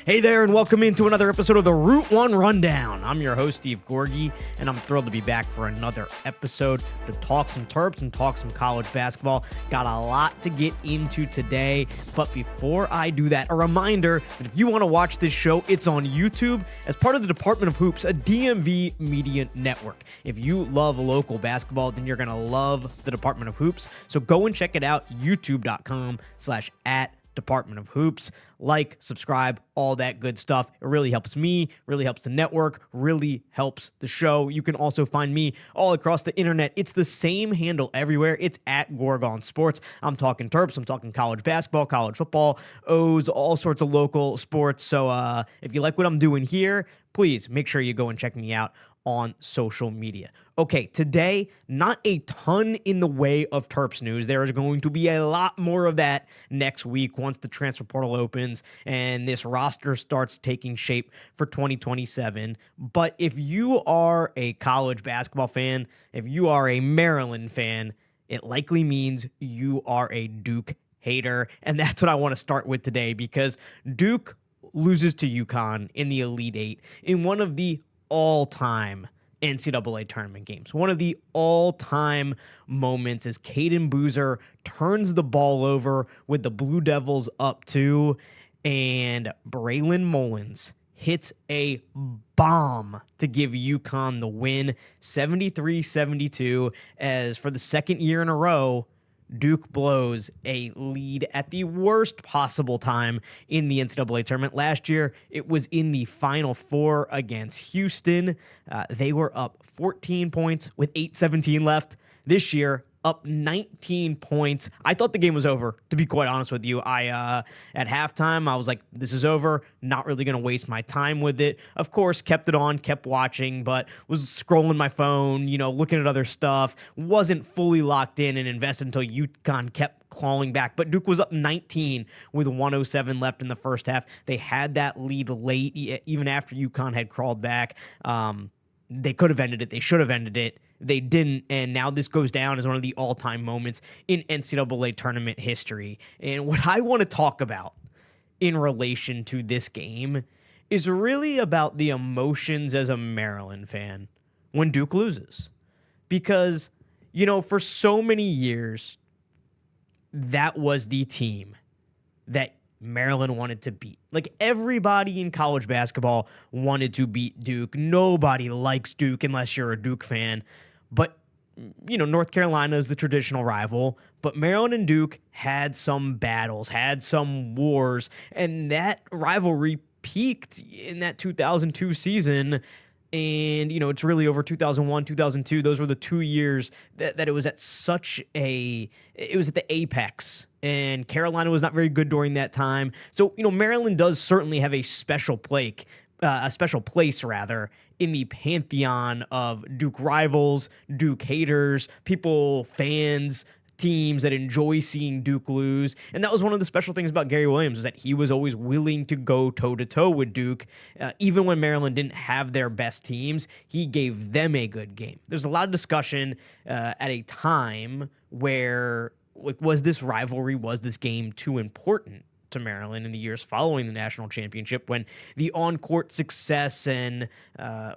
Hey there, and welcome into another episode of the Route 1 Rundown. I'm your host, Steve Gorgei, and I'm thrilled to be back for another episode to talk some Terps and talk some college basketball. Got a lot to get into today, but before I do that, a reminder that if you want to watch this show, it's on YouTube as part of the Department of Hoops, a DMV media network. If you love local basketball, then you're going to love the Department of Hoops, so go and check it out, youtube.com/@Department of Hoops. Like, subscribe, all that good stuff. It really helps me, really helps the network, really helps the show. You can also find me all across the internet. It's the same handle everywhere. It's at Gorgei Sports. I'm talking Terps. I'm talking college basketball, college football, O's, all sorts of local sports. So if you like what I'm doing here, please make sure you go and check me out on social media. Okay, today, not a ton in the way of Terps news. There is going to be a lot more of that next week once the transfer portal opens and this roster starts taking shape for 2027. But if you are a college basketball fan, if you are a Maryland fan, it likely means you are a Duke hater. And that's what I want to start with today, because Duke loses to UConn in the Elite Eight in one of the all-time NCAA tournament games. One of the all-time moments as Caden Boozer turns the ball over with the Blue Devils up 2, and Braylon Mullins hits a bomb to give UConn the win, 73-72, as for the second year in a row, Duke blows a lead at the worst possible time in the NCAA tournament. Last year, it was in the Final Four against Houston. They were up 14 points with 8:17 left. This year, up 19 points. I thought the game was over, to be quite honest with you. At halftime, I was like, this is over. Not really going to waste my time with it. Of course, kept it on, kept watching, but was scrolling my phone, looking at other stuff. Wasn't fully locked in and invested until UConn kept clawing back. But Duke was up 19 with 1:07 left in the first half. They had that lead late, even after UConn had crawled back. They could have ended it. They should have ended it. They didn't, and now this goes down as one of the all-time moments in NCAA tournament history. And what I want to talk about in relation to this game is really about the emotions as a Maryland fan when Duke loses. Because, for so many years, that was the team that Maryland wanted to beat. Like, everybody in college basketball wanted to beat Duke. Nobody likes Duke unless you're a Duke fan. But, North Carolina is the traditional rival. But Maryland and Duke had some battles, had some wars. And that rivalry peaked in that 2002 season. And, it's really over 2001, 2002. Those were the 2 years that it was at it was at the apex. And Carolina was not very good during that time. So, Maryland does certainly have a special place in the pantheon of Duke rivals, Duke haters, people, fans, teams that enjoy seeing Duke lose. And that was one of the special things about Gary Williams, is that he was always willing to go toe-to-toe with Duke. Even when Maryland didn't have their best teams, he gave them a good game. There's a lot of discussion at a time where, was this rivalry, was this game too important to Maryland in the years following the national championship, when the on-court success and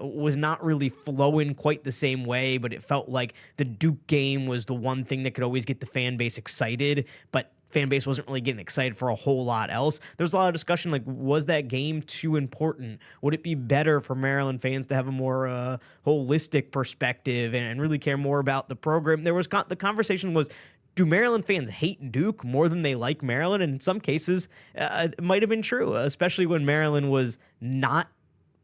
was not really flowing quite the same way, but it felt like the Duke game was the one thing that could always get the fan base excited, but fan base wasn't really getting excited for a whole lot else. There was a lot of discussion, like, was that game too important? Would it be better for Maryland fans to have a more holistic perspective and really care more about the program? The conversation was, do Maryland fans hate Duke more than they like Maryland? And in some cases, it might have been true, especially when Maryland was not,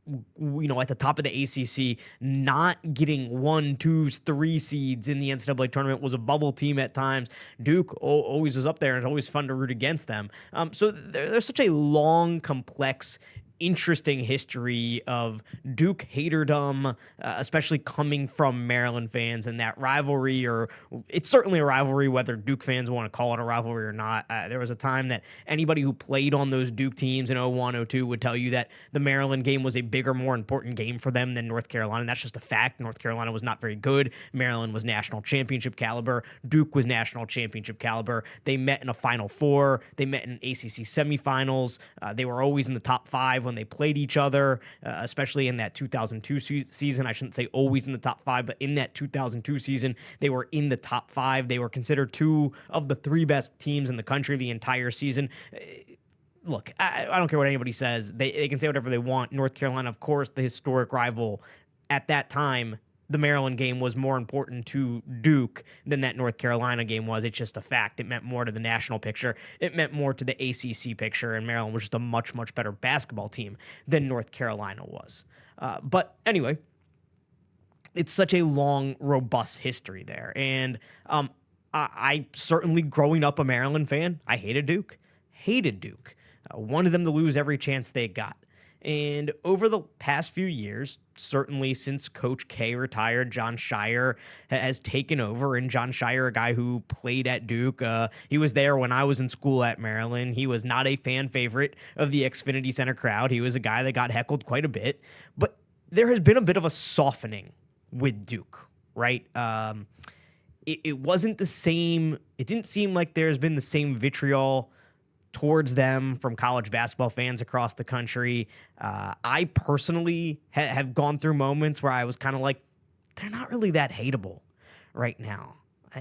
at the top of the ACC, not getting 1, 2, 3 seeds in the NCAA tournament, was a bubble team at times. Duke always was up there, and it's always fun to root against them. So there's such a long, complex interesting history of Duke haterdom, especially coming from Maryland fans, and that rivalry, or it's certainly a rivalry, whether Duke fans want to call it a rivalry or not. There was a time that anybody who played on those Duke teams in 01, 02 would tell you that the Maryland game was a bigger, more important game for them than North Carolina. And that's just a fact. North Carolina was not very good. Maryland was national championship caliber. Duke was national championship caliber. They met in a Final Four. They met in ACC semifinals. They were always in the top 5 when they played each other, especially in that 2002 season. I shouldn't say always in the top 5, but in that 2002 season, they were in the top 5. They were considered 2 of the 3 best teams in the country the entire season. Look, I don't care what anybody says. They can say whatever they want. North Carolina, of course, the historic rival at that time. The Maryland game was more important to Duke than that North Carolina game was. It's just a fact. It meant more to the national picture. It meant more to the ACC picture, and Maryland was just a much, much better basketball team than North Carolina was. But anyway, it's such a long, robust history there. And I certainly, growing up a Maryland fan, I hated Duke. Wanted them to lose every chance they got. And over the past few years, certainly since Coach K retired, Jon Scheyer has taken over. And Jon Scheyer, a guy who played at Duke, he was there when I was in school at Maryland. He was not a fan favorite of the Xfinity Center crowd. He was a guy that got heckled quite a bit. But there has been a bit of a softening with Duke, right? It wasn't the same. It didn't seem like there's been the same vitriol towards them from college basketball fans across the country. I personally have gone through moments where I was kind of like, they're not really that hateable right now.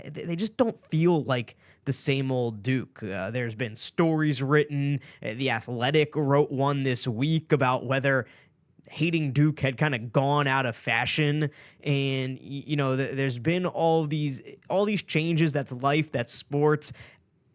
They just don't feel like the same old Duke. There's been stories written. The Athletic wrote one this week about whether hating Duke had kind of gone out of fashion. And, you know, there's been all these changes. That's life. That's sports.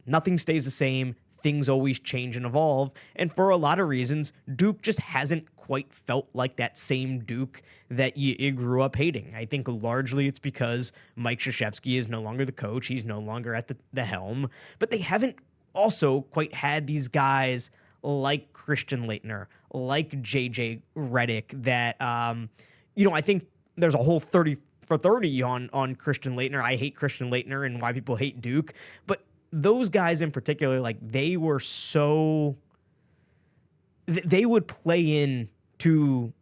Nothing stays the same. Things always change and evolve. And for a lot of reasons, Duke just hasn't quite felt like that same Duke that you grew up hating. I think largely it's because Mike Krzyzewski is no longer the coach. He's no longer at the helm. But they haven't also quite had these guys like Christian Laettner, like JJ Redick, that, I think there's a whole 30 for 30 on Christian Laettner. I hate Christian Laettner and why people hate Duke. But those guys in particular, like, they were so... They would play in to,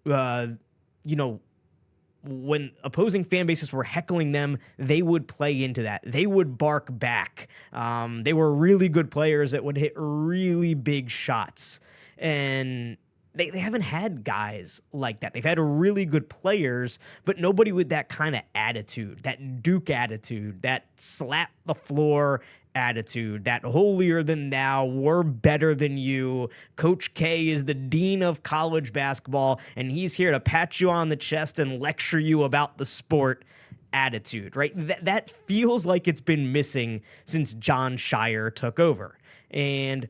when opposing fan bases were heckling them, they would play into that. They would bark back. They were really good players that would hit really big shots. And they haven't had guys like that. They've had really good players, but nobody with that kind of attitude, that Duke attitude, that slap the floor attitude, that holier than thou, we're better than you. Coach K is the dean of college basketball, and he's here to pat you on the chest and lecture you about the sport attitude, right? That feels like it's been missing since Jon Scheyer took over. And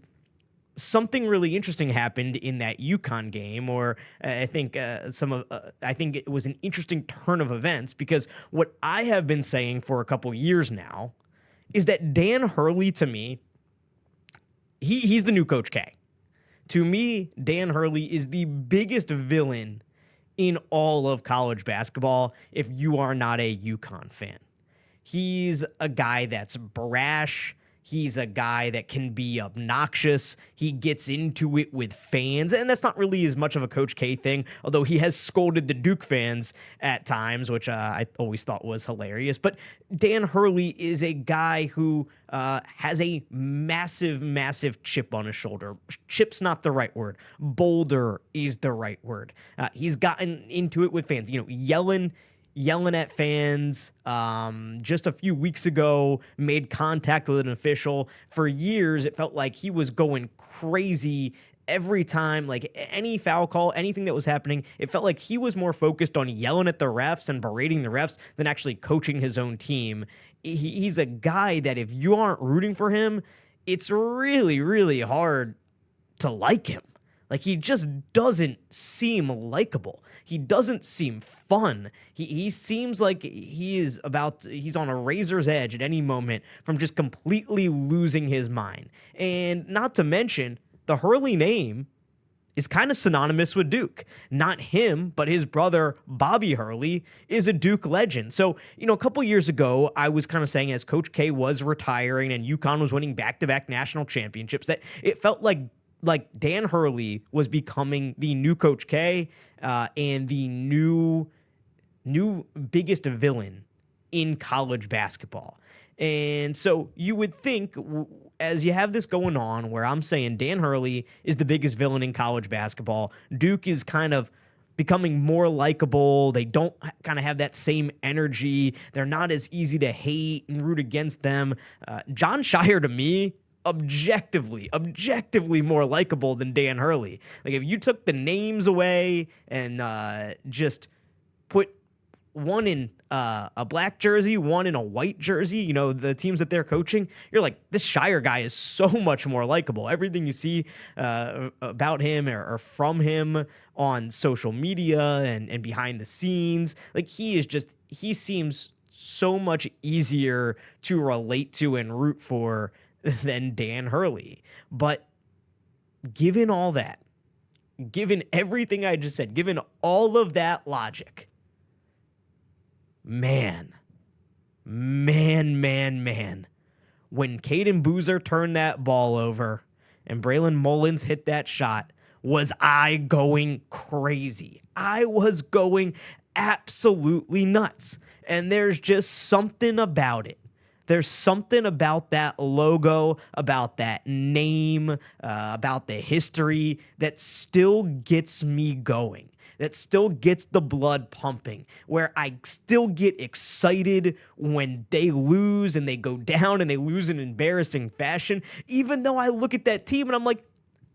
something really interesting happened in that UConn game, or I think it was an interesting turn of events, because what I have been saying for a couple years now is that Dan Hurley, to me, he's the new Coach K. To me, Dan Hurley is the biggest villain in all of college basketball if you are not a UConn fan. He's a guy that's brash. He's a guy that can be obnoxious. He gets into it with fans, and that's not really as much of a Coach K thing, although he has scolded the Duke fans at times, which I always thought was hilarious. But Dan Hurley is a guy who has a massive, massive chip on his shoulder. Chip's not the right word. Boulder is the right word. He's gotten into it with fans, yelling at fans. Just a few weeks ago, made contact with an official. For years, it felt like he was going crazy every time, like any foul call, anything that was happening. It felt like he was more focused on yelling at the refs and berating the refs than actually coaching his own team. He's a guy that if you aren't rooting for him, it's really, really hard to like him. Like, he just doesn't seem likable. He doesn't seem fun. He seems like he's on a razor's edge at any moment from just completely losing his mind. And not to mention, the Hurley name is kind of synonymous with Duke. Not him, but his brother, Bobby Hurley, is a Duke legend. So, a couple years ago, I was kind of saying as Coach K was retiring and UConn was winning back-to-back national championships, that it felt like Dan Hurley was becoming the new Coach K and the new biggest villain in college basketball. And so you would think, as you have this going on where I'm saying Dan Hurley is the biggest villain in college basketball, Duke is kind of becoming more likable. They don't kind of have that same energy. They're not as easy to hate and root against them. Jon Scheyer, to me, objectively more likable than Dan Hurley. Like, if you took the names away and just put one in a black jersey, one in a white jersey, the teams that they're coaching, you're like, this Scheyer guy is so much more likable. Everything you see about him or from him on social media and behind the scenes, like, he seems so much easier to relate to and root for than Dan Hurley. But given all that, given everything I just said, given all of that logic, man, when Caden Boozer turned that ball over and Braylon Mullins hit that shot, was I going crazy. I was going absolutely nuts. And there's just something about it. There's something about that logo, about that name, about the history that still gets me going, that still gets the blood pumping, where I still get excited when they lose and they go down and they lose in embarrassing fashion, even though I look at that team and I'm like,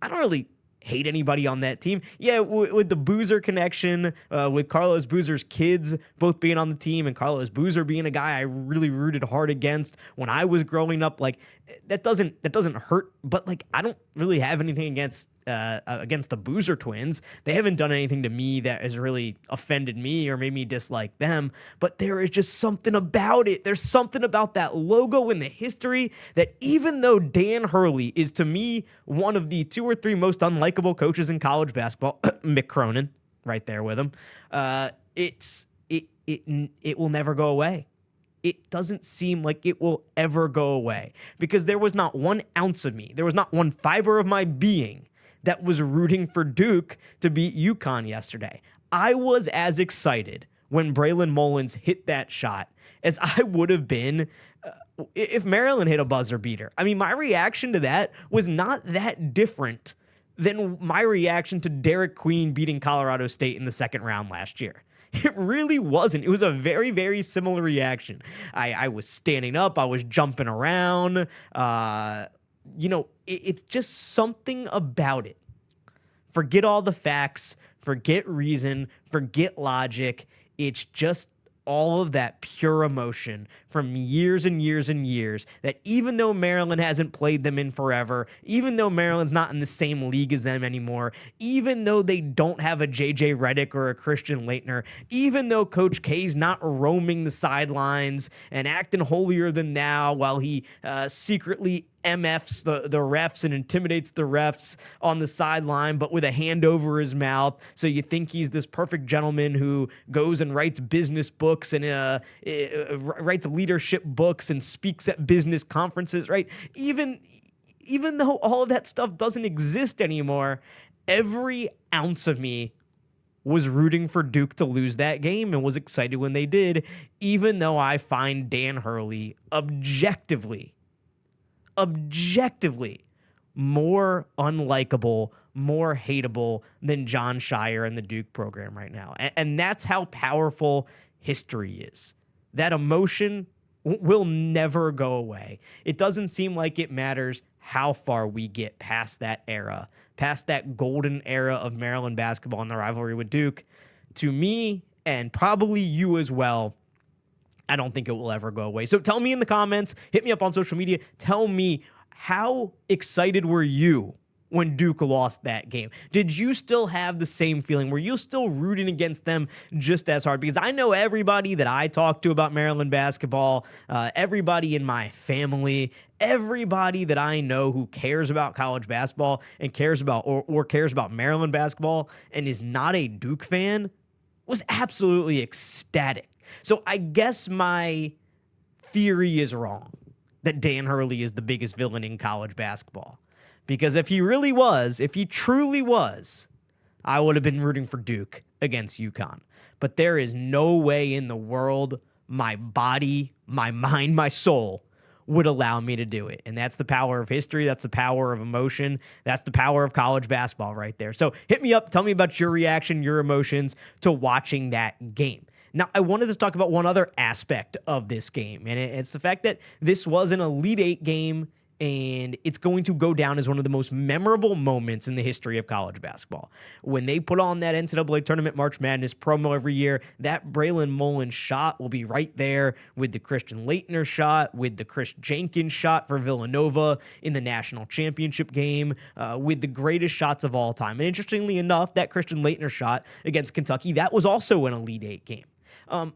I don't really hate anybody on that team. Yeah, with the Boozer connection, with Carlos Boozer's kids both being on the team and Carlos Boozer being a guy I really rooted hard against when I was growing up, like, that doesn't hurt, but like, I don't really have anything against the Boozer twins. They haven't done anything to me that has really offended me or made me dislike them, but there is just something about it. There's something about that logo and the history that, even though Dan Hurley is, to me, one of the 2 or 3 most unlikable coaches in college basketball, Mick Cronin right there with him, it will never go away. It doesn't seem like it will ever go away, because there was not 1 ounce of me, there was not 1 fiber of my being that was rooting for Duke to beat UConn yesterday. I was as excited when Braylon Mullins hit that shot as I would have been if Maryland hit a buzzer beater. I mean, my reaction to that was not that different than my reaction to Derek Queen beating Colorado State in the second round last year. It really wasn't. It was a very, very similar reaction. I was standing up. I was jumping around. It's just something about it. Forget all the facts. Forget reason. Forget logic. It's just all of that pure emotion from years and years and years, that even though Maryland hasn't played them in forever, even though Maryland's not in the same league as them anymore, even though they don't have a JJ Redick or a Christian Laettner, even though Coach K's not roaming the sidelines and acting holier than thou while he secretly MFs the refs and intimidates the refs on the sideline, but with a hand over his mouth. So you think he's this perfect gentleman who goes and writes business books and writes leadership books and speaks at business conferences, right? Even though all of that stuff doesn't exist anymore, every ounce of me was rooting for Duke to lose that game and was excited when they did, even though I find Dan Hurley objectively more unlikable, more hateable than Jon Scheyer and the Duke program right now. And that's how powerful history is. That emotion will never go away. It doesn't seem like it matters how far we get past that era, past that golden era of Maryland basketball and the rivalry with Duke. To me, and probably you as well, I don't think it will ever go away. So tell me in the comments, hit me up on social media, tell me, how excited were you when Duke lost that game? Did you still have the same feeling? Were you still rooting against them just as hard? Because I know everybody that I talk to about Maryland basketball, everybody in my family, everybody that I know who cares about college basketball and cares about or cares about Maryland basketball and is not a Duke fan was absolutely ecstatic. So I guess my theory is wrong that Dan Hurley is the biggest villain in college basketball. Because if he truly was, I would have been rooting for Duke against UConn. But there is no way in the world my body, my mind, my soul would allow me to do it. And that's the power of history. That's the power of emotion. That's the power of college basketball right there. So hit me up. Tell me about your reaction, your emotions to watching that game. Now, I wanted to talk about one other aspect of this game, and it's the fact that this was an Elite Eight game, and it's going to go down as one of the most memorable moments in the history of college basketball. When they put on that NCAA Tournament March Madness promo every year, that Braylon Mullins shot will be right there with the Christian Laettner shot, with the Chris Jenkins shot for Villanova in the national championship game, with the greatest shots of all time. And interestingly enough, that Christian Laettner shot against Kentucky, that was also an Elite Eight game.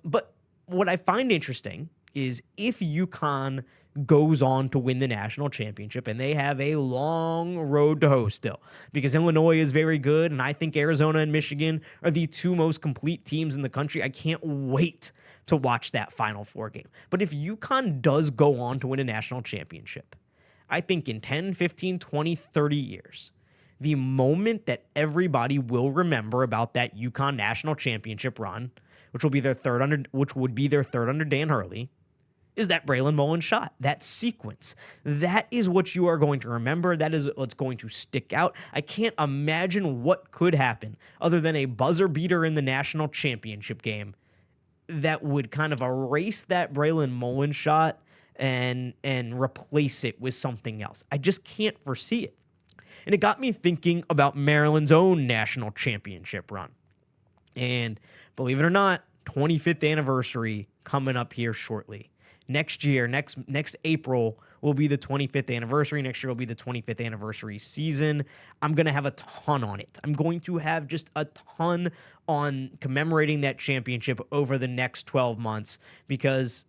But what I find interesting is if UConn goes on to win the national championship, and they have a long road to hoe still, because Illinois is very good, and I think Arizona and Michigan are the two most complete teams in the country. I can't wait to watch that Final Four game. But if UConn does go on to win a national championship, I think in 10, 15, 20, 30 years, the moment that everybody will remember about that UConn national championship run, which would be their third under Dan Hurley, is that Braylon Mullins shot, that sequence. That is what you are going to remember. That is what's going to stick out. I can't imagine what could happen other than a buzzer beater in the national championship game that would kind of erase that Braylon Mullins shot and replace it with something else. I just can't foresee it. And it got me thinking about Maryland's own national championship run. And believe it or not, 25th anniversary coming up here shortly. Next year, next April will be the 25th anniversary. Next year will be the 25th anniversary season. I'm going to have a ton on it. I'm going to have just a ton on commemorating that championship over the next 12 months because,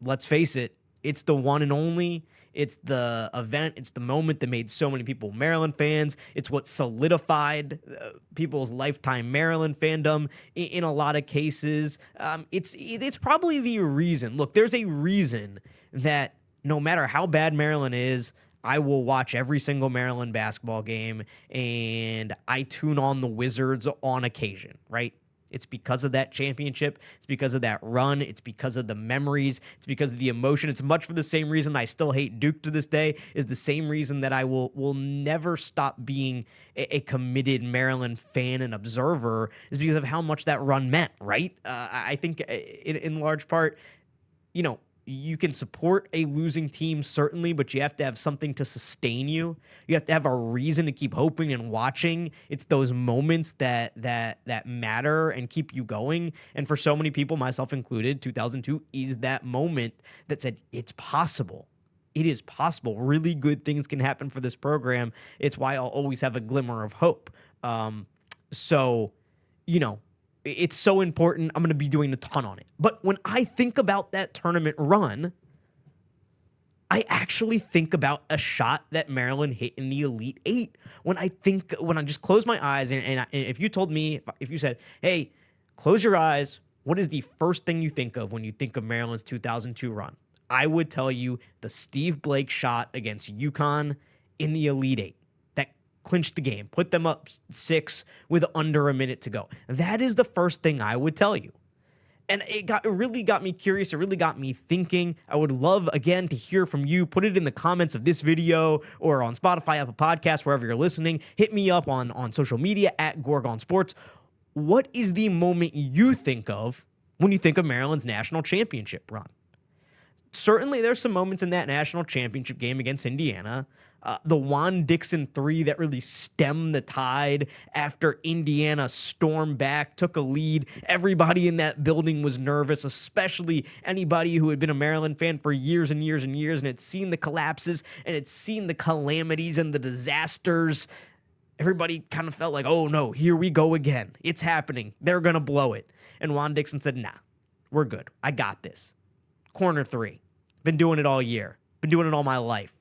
let's face it, it's the one and only. It's the event. It's the moment that made so many people Maryland fans. It's what solidified people's lifetime Maryland fandom in a lot of cases. It's probably the reason. Look, there's a reason that no matter how bad Maryland is, I will watch every single Maryland basketball game, and I tune on the Wizards on occasion, right? It's because of that championship. It's because of that run. It's because of the memories. It's because of the emotion. It's much for the same reason I still hate Duke to this day, is the same reason that I will never stop being a committed Maryland fan and observer, is because of how much that run meant, right? I think in large part, you can support a losing team, certainly, but you have to have something to sustain you. You have to have a reason to keep hoping and watching. It's those moments that matter and keep you going. And for so many people, myself included, 2002 is that moment that said, it's possible. It is possible. Really good things can happen for this program. It's why I'll always have a glimmer of hope. It's so important. I'm going to be doing a ton on it. But when I think about that tournament run, I actually think about a shot that Maryland hit in the Elite Eight. When I just close my eyes, and if you said, hey, close your eyes, what is the first thing you think of when you think of Maryland's 2002 run? I would tell you the Steve Blake shot against UConn in the Elite Eight. Clinched the game, put them up 6 with under a minute to go. That is the first thing I would tell you. And it really got me curious. It really got me thinking. I would love, again, to hear from you. Put it in the comments of this video or on Spotify, Apple Podcasts, wherever you're listening. Hit me up on social media at Gorgon Sports. What is the moment you think of when you think of Maryland's national championship run? Certainly, there's some moments in that national championship game against Indiana The Juan Dixon three that really stemmed the tide after Indiana stormed back, took a lead. Everybody in that building was nervous, especially anybody who had been a Maryland fan for years and years and years and had seen the collapses and had seen the calamities and the disasters. Everybody kind of felt like, oh no, here we go again. It's happening. They're going to blow it. And Juan Dixon said, nah, we're good. I got this. Corner three. Been doing it all year. Been doing it all my life.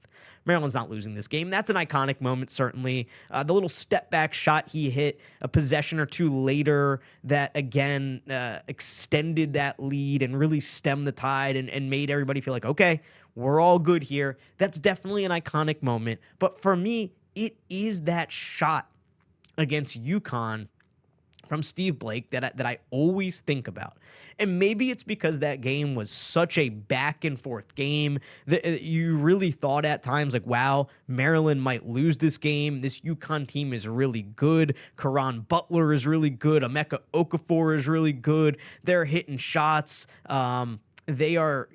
Maryland's not losing this game. That's an iconic moment, certainly. The little step-back shot he hit a possession or two later that, again, extended that lead and really stemmed the tide and made everybody feel like, okay, we're all good here. That's definitely an iconic moment. But for me, it is that shot against UConn from Steve Blake that I always think about. And maybe it's because that game was such a back and forth game that you really thought at times like, wow, Maryland might lose this game. This UConn team is really good. Karan Butler is really good. Emeka Okafor is really good. They're hitting shots. They are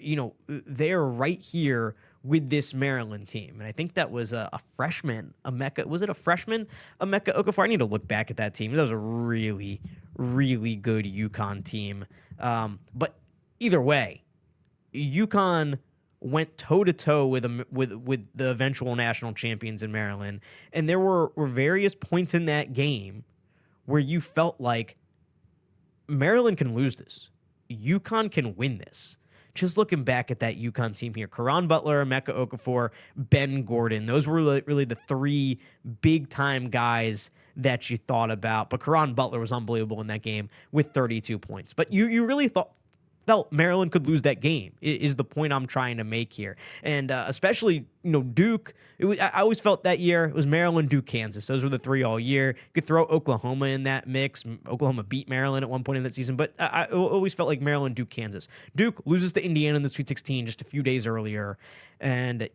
right here with this Maryland team. And I think that was a freshman, was it a freshman, Emeka Okafor? I need to look back at that team. That was a really, really good UConn team. But either way, UConn went toe-to-toe with the eventual national champions in Maryland. And there were various points in that game where you felt like Maryland can lose this. UConn can win this. Just looking back at that UConn team here, Karan Butler, Emeka Okafor, Ben Gordon, those were really the three big-time guys that you thought about. But Karan Butler was unbelievable in that game with 32 points. But you really felt Maryland could lose that game, is the point I'm trying to make here. And especially, Duke, I always felt that year it was Maryland, Duke, Kansas. Those were the three all year. You could throw Oklahoma in that mix. Oklahoma beat Maryland at one point in that season, but I always felt like Maryland, Duke, Kansas. Duke loses to Indiana in the Sweet 16 just a few days earlier. And,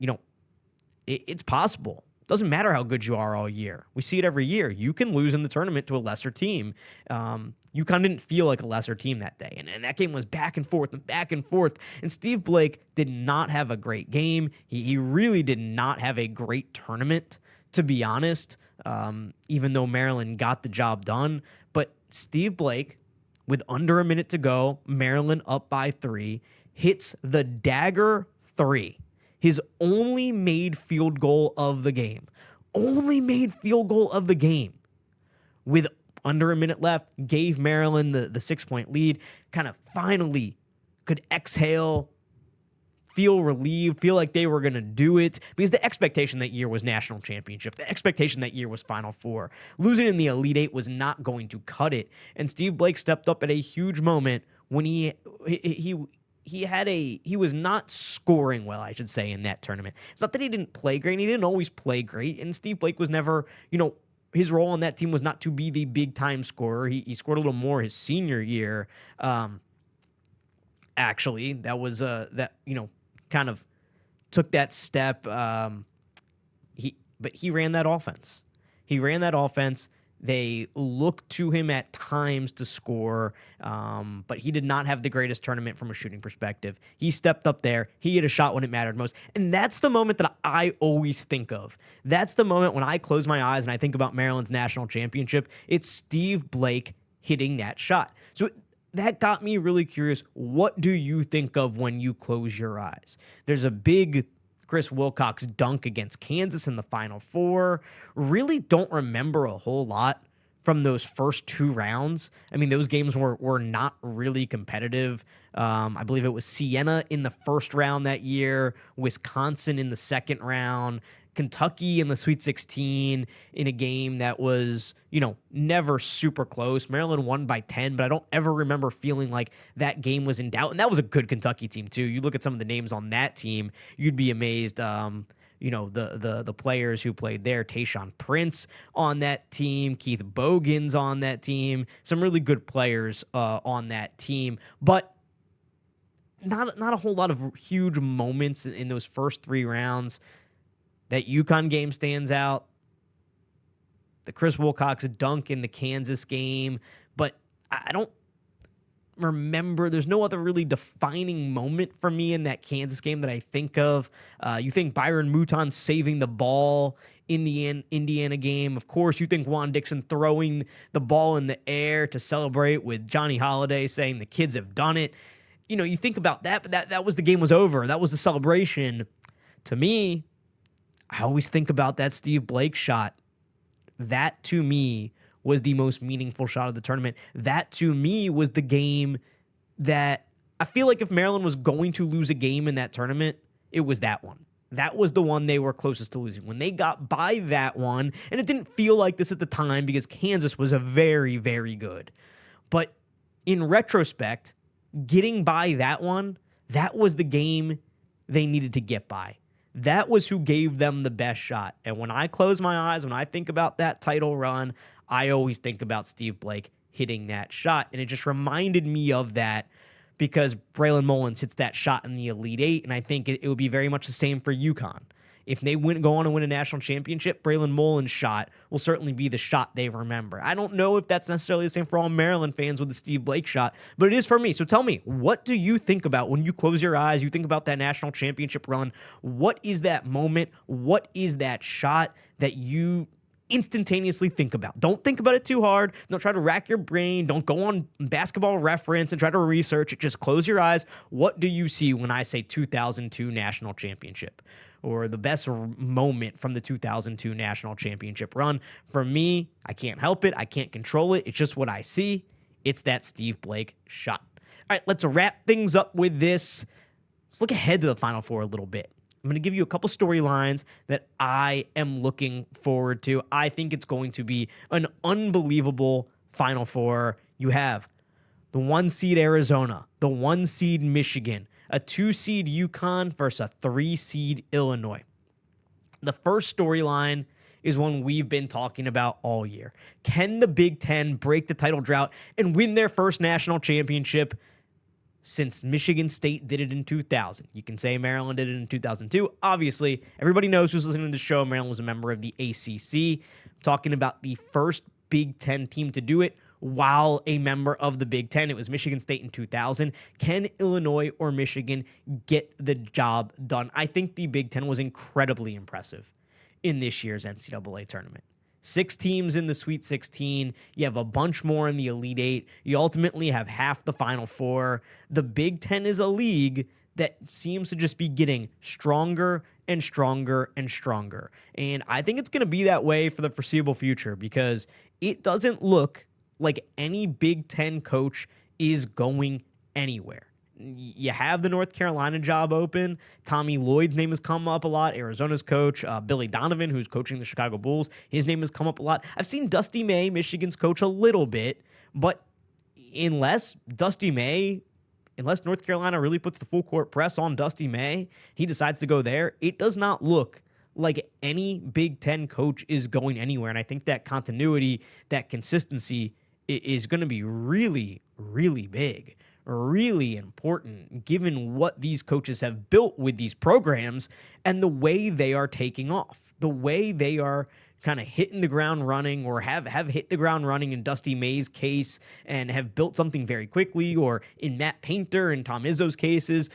it's possible. Doesn't matter how good you are all year. We see it every year. You can lose in the tournament to a lesser team. UConn didn't feel like a lesser team that day. And that game was back and forth and back and forth. And Steve Blake did not have a great game. He really did not have a great tournament, to be honest, even though Maryland got the job done. But Steve Blake, with under a minute to go, Maryland up by 3, hits the dagger 3. His only made field goal of the game. Only made field goal of the game. With under a minute left, gave Maryland the 6-point lead. Kind of finally could exhale, feel relieved, feel like they were going to do it. Because the expectation that year was national championship. The expectation that year was Final Four. Losing in the Elite Eight was not going to cut it. And Steve Blake stepped up at a huge moment when he was not scoring well, I should say, in that tournament. It's not that he didn't play great. He didn't always play great. And Steve Blake was never, his role on that team was not to be the big-time scorer. He scored a little more his senior year. Actually, that was, kind of took that step. But he ran that offense. They looked to him at times to score, but he did not have the greatest tournament from a shooting perspective. He stepped up there. He hit a shot when it mattered most. And that's the moment that I always think of. That's the moment when I close my eyes and I think about Maryland's national championship. It's Steve Blake hitting that shot. So that got me really curious. What do you think of when you close your eyes? There's a big Chris Wilcox dunk against Kansas in the Final Four. Really don't remember a whole lot from those first 2 rounds. I mean, those games were not really competitive. I believe it was Siena in the first round that year, Wisconsin in the second round, Kentucky in the Sweet 16 in a game that was, never super close. Maryland won by 10, but I don't ever remember feeling like that game was in doubt. And that was a good Kentucky team, too. You look at some of the names on that team, you'd be amazed. The players who played there, Tayshaun Prince on that team, Keith Bogan's on that team, some really good players on that team. But not a whole lot of huge moments in those first 3 rounds. That UConn game stands out. The Chris Wilcox dunk in the Kansas game. But I don't remember. There's no other really defining moment for me in that Kansas game that I think of. You think Byron Mouton saving the ball in the Indiana game. Of course, you think Juan Dixon throwing the ball in the air to celebrate with Johnny Holiday saying the kids have done it. You think about that, but that was the game was over. That was the celebration. To me, I always think about that Steve Blake shot. That, to me, was the most meaningful shot of the tournament. That, to me, was the game that I feel like if Maryland was going to lose a game in that tournament, it was that one. That was the one they were closest to losing. When they got by that one, and it didn't feel like this at the time because Kansas was a very, very good. But in retrospect, getting by that one, that was the game they needed to get by. That was who gave them the best shot. And when I close my eyes, when I think about that title run, I always think about Steve Blake hitting that shot. And it just reminded me of that because Braylon Mullins hits that shot in the Elite Eight, and I think it would be very much the same for UConn. If they go on and win a national championship, Braylon Mullins' shot will certainly be the shot they remember. I don't know if that's necessarily the same for all Maryland fans with the Steve Blake shot, but it is for me. So tell me, what do you think about when you close your eyes, you think about that national championship run? What is that moment? What is that shot that you instantaneously think about? Don't think about it too hard. Don't try to rack your brain. Don't go on Basketball Reference and try to research it. Just close your eyes. What do you see when I say 2002 national championship? Or the best moment from the 2002 national championship run? For me, I can't help it. I can't control it. It's just what I see. It's that Steve Blake shot. All right, let's wrap things up with this. Let's look ahead to the Final Four a little bit. I'm going to give you a couple storylines that I am looking forward to. I think it's going to be an unbelievable Final Four. You have the 1 seed Arizona, the 1 seed Michigan, a 2 seed UConn versus a 3 seed Illinois. The first storyline is one we've been talking about all year. Can the Big Ten break the title drought and win their first national championship since Michigan State did it in 2000? You can say Maryland did it in 2002. Obviously, everybody knows who's listening to the show. Maryland was a member of the ACC. I'm talking about the first Big Ten team to do it while a member of the Big Ten. It was Michigan State in 2000. Can Illinois or Michigan get the job done? I think the Big Ten was incredibly impressive in this year's NCAA tournament. 6 teams in the Sweet 16. You have a bunch more in the Elite Eight. You ultimately have half the Final Four. The Big Ten is a league that seems to just be getting stronger and stronger and stronger. And I think it's going to be that way for the foreseeable future because it doesn't look like any Big Ten coach is going anywhere. You have the North Carolina job open. Tommy Lloyd's name has come up a lot. Arizona's coach, Billy Donovan, who's coaching the Chicago Bulls, his name has come up a lot. I've seen Dusty May, Michigan's coach, a little bit, but unless North Carolina really puts the full court press on Dusty May, he decides to go there, it does not look like any Big Ten coach is going anywhere. And I think that continuity, that consistency is going to be really, really big. Really important given what these coaches have built with these programs and the way they are taking off, the way they are kind of hitting the ground running or have hit the ground running in Dusty May's case and have built something very quickly, or in Matt Painter and Tom Izzo's cases,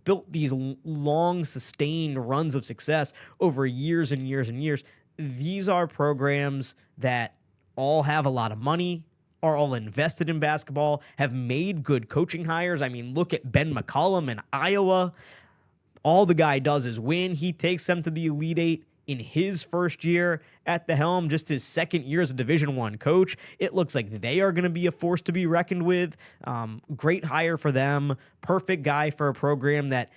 built these long sustained runs of success over years and years and years. These are programs that all have a lot of money, are all invested in basketball, have made good coaching hires. I mean, look at Ben McCollum in Iowa. All the guy does is win. He takes them to the Elite Eight in his first year at the helm, just his second year as a Division I coach. It looks like they are going to be a force to be reckoned with. Great hire for them. Perfect guy for a program that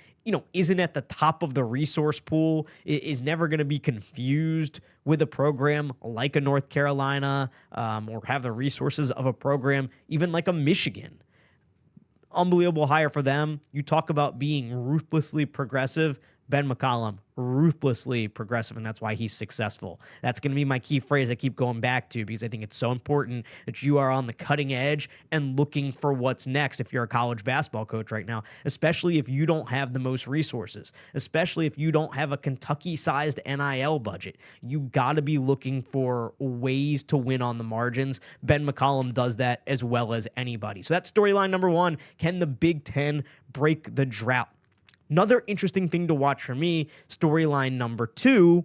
isn't at the top of the resource pool, is never going to be confused with a program like a North Carolina, or have the resources of a program even like a Michigan. Unbelievable hire for them. You talk about being ruthlessly progressive. Ben McCollum, ruthlessly progressive, and that's why he's successful. That's going to be my key phrase I keep going back to because I think it's so important that you are on the cutting edge and looking for what's next if you're a college basketball coach right now, especially if you don't have the most resources, especially if you don't have a Kentucky-sized NIL budget. You got to be looking for ways to win on the margins. Ben McCollum does that as well as anybody. So that's storyline number one. Can the Big Ten break the drought? Another interesting thing to watch for me, storyline number two,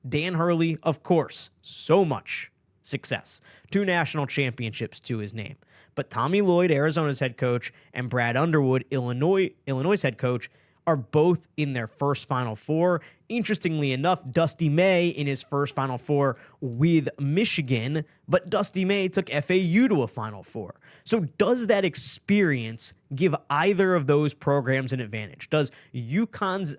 Dan Hurley, of course, so much success. 2 national championships to his name. But Tommy Lloyd, Arizona's head coach, and Brad Underwood, Illinois' head coach, are both in their first Final Four. Interestingly enough, Dusty May in his first Final Four with Michigan, but Dusty May took FAU to a Final Four. So does that experience give either of those programs an advantage? Does UConn's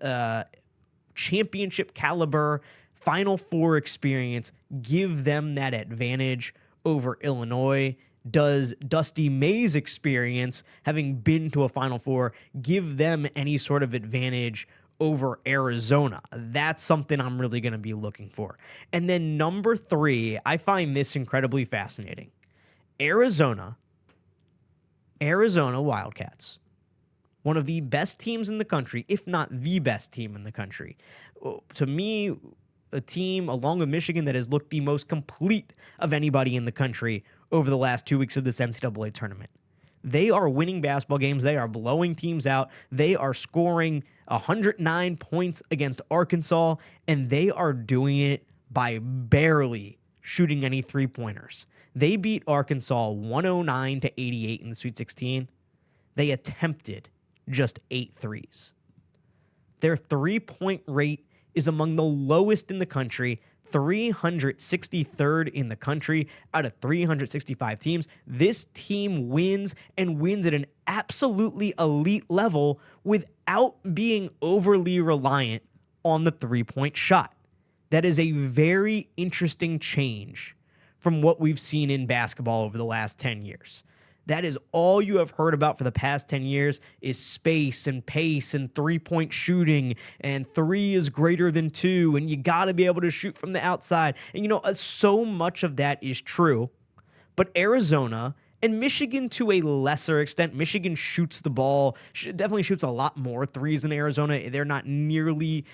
championship caliber Final Four experience give them that advantage over Illinois? Does Dusty May's experience, having been to a Final Four, give them any sort of advantage over Arizona? That's something I'm really going to be looking for. And then number 3, I find this incredibly fascinating. Arizona Wildcats, one of the best teams in the country, if not the best team in the country. To me, a team along with Michigan that has looked the most complete of anybody in the country over the last 2 weeks of this NCAA tournament. They are winning basketball games. They are blowing teams out. They are scoring 109 points against Arkansas, and they are doing it by barely shooting any three-pointers. They beat Arkansas 109-88 in the Sweet 16. They attempted just 8 threes. Their three-point rate is among the lowest in the country, 363rd in the country out of 365 teams. This team wins and wins at an absolutely elite level without being overly reliant on the three-point shot. That is a very interesting change from what we've seen in basketball over the last 10 years. That is all you have heard about for the past 10 years is space and pace and three-point shooting, and 3 is greater than 2, and you got to be able to shoot from the outside. And, so much of that is true, but Arizona and Michigan to a lesser extent, Michigan shoots the ball, definitely shoots a lot more threes than Arizona. They're not nearly,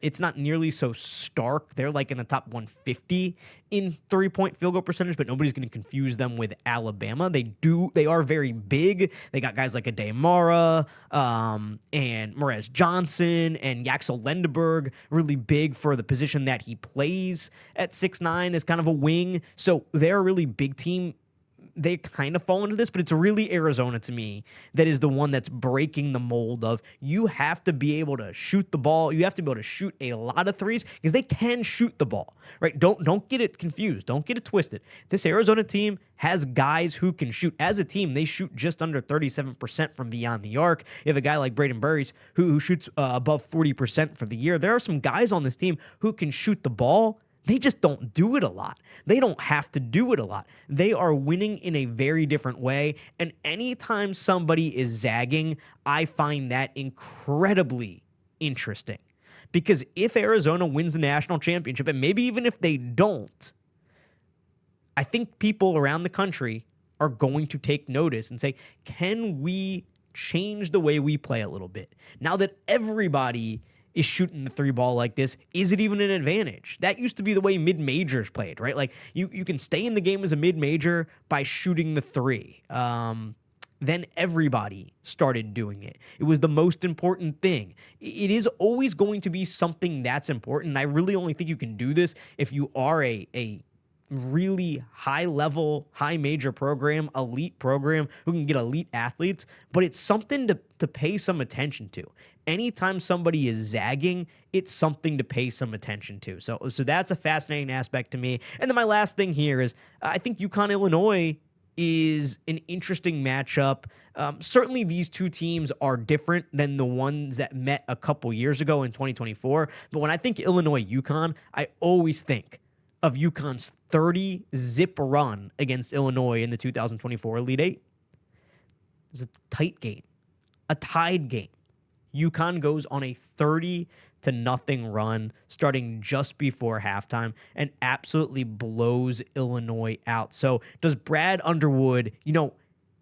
it's not nearly so stark. They're like in the top 150 in three-point field goal percentage, but nobody's going to confuse them with Alabama. They are very big. They got guys like Ade Mara and Morez Johnson and Yaxel Lendeberg, really big for the position that he plays at 6'9" as kind of a wing. So they're a really big team. They kind of fall into this, but it's really Arizona to me that is the one that's breaking the mold of you have to be able to shoot the ball. You have to be able to shoot a lot of threes because they can shoot the ball, right? Don't get it confused. Don't get it twisted. This Arizona team has guys who can shoot. As a team, they shoot just under 37% from beyond the arc. You have a guy like Braden Burries who shoots above 40% for the year. There are some guys on this team who can shoot the ball. They just don't do it a lot. They don't have to do it a lot. They are winning in a very different way. And anytime somebody is zagging, I find that incredibly interesting. Because if Arizona wins the national championship, and maybe even if they don't, I think people around the country are going to take notice and say, can we change the way we play a little bit? Now that everybody is shooting the 3 ball like this, is it even an advantage? That used to be the way mid-majors played, right? Like, you can stay in the game as a mid-major by shooting the 3. Then everybody started doing it. It was the most important thing. It is always going to be something that's important, and I really only think you can do this if you are a really high-level, high-major program, elite program who can get elite athletes, but it's something to pay some attention to. Anytime somebody is zagging, it's something to pay some attention to. So that's a fascinating aspect to me. And then my last thing here is I think UConn, Illinois is an interesting matchup. Certainly these two teams are different than the ones that met a couple years ago in 2024. But when I think Illinois, UConn, I always think of UConn's 30-zip run against Illinois in the 2024 Elite Eight. It was a tight game, a tied game. UConn goes on a 30-0 run starting just before halftime and absolutely blows Illinois out. So does Brad Underwood,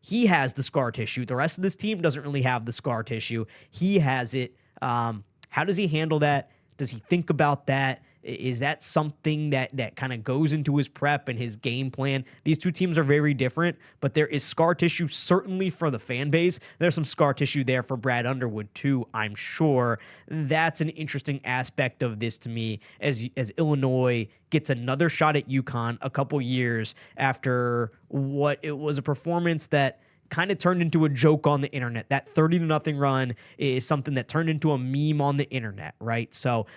he has the scar tissue. The rest of this team doesn't really have the scar tissue. He has it. How does he handle that? Does he think about that? Is that something that kind of goes into his prep and his game plan? These two teams are very different, but there is scar tissue certainly for the fan base. There's some scar tissue there for Brad Underwood too, I'm sure. That's an interesting aspect of this to me as Illinois gets another shot at UConn a couple years after what it was a performance that kind of turned into a joke on the internet. That 30-0 run is something that turned into a meme on the internet, right? So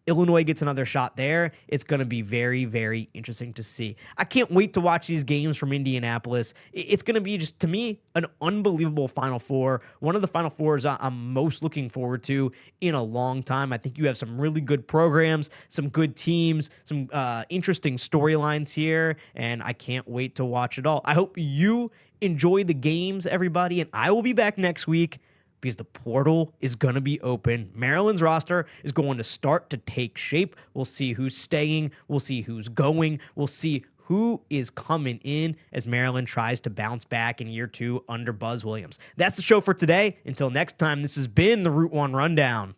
Illinois gets another shot there. It's going to be very, very interesting to see. I can't wait to watch these games from Indianapolis. It's going to be just, to me, an unbelievable Final Four. One of the Final Fours I'm most looking forward to in a long time. I think you have some really good programs, some good teams, some interesting storylines here, and I can't wait to watch it all. I hope you enjoy the games, everybody, and I will be back next week because the portal is going to be open. Maryland's roster is going to start to take shape. We'll see who's staying. We'll see who's going. We'll see who is coming in as Maryland tries to bounce back in year 2 under Buzz Williams. That's the show for today. Until next time, this has been the Route 1 Rundown.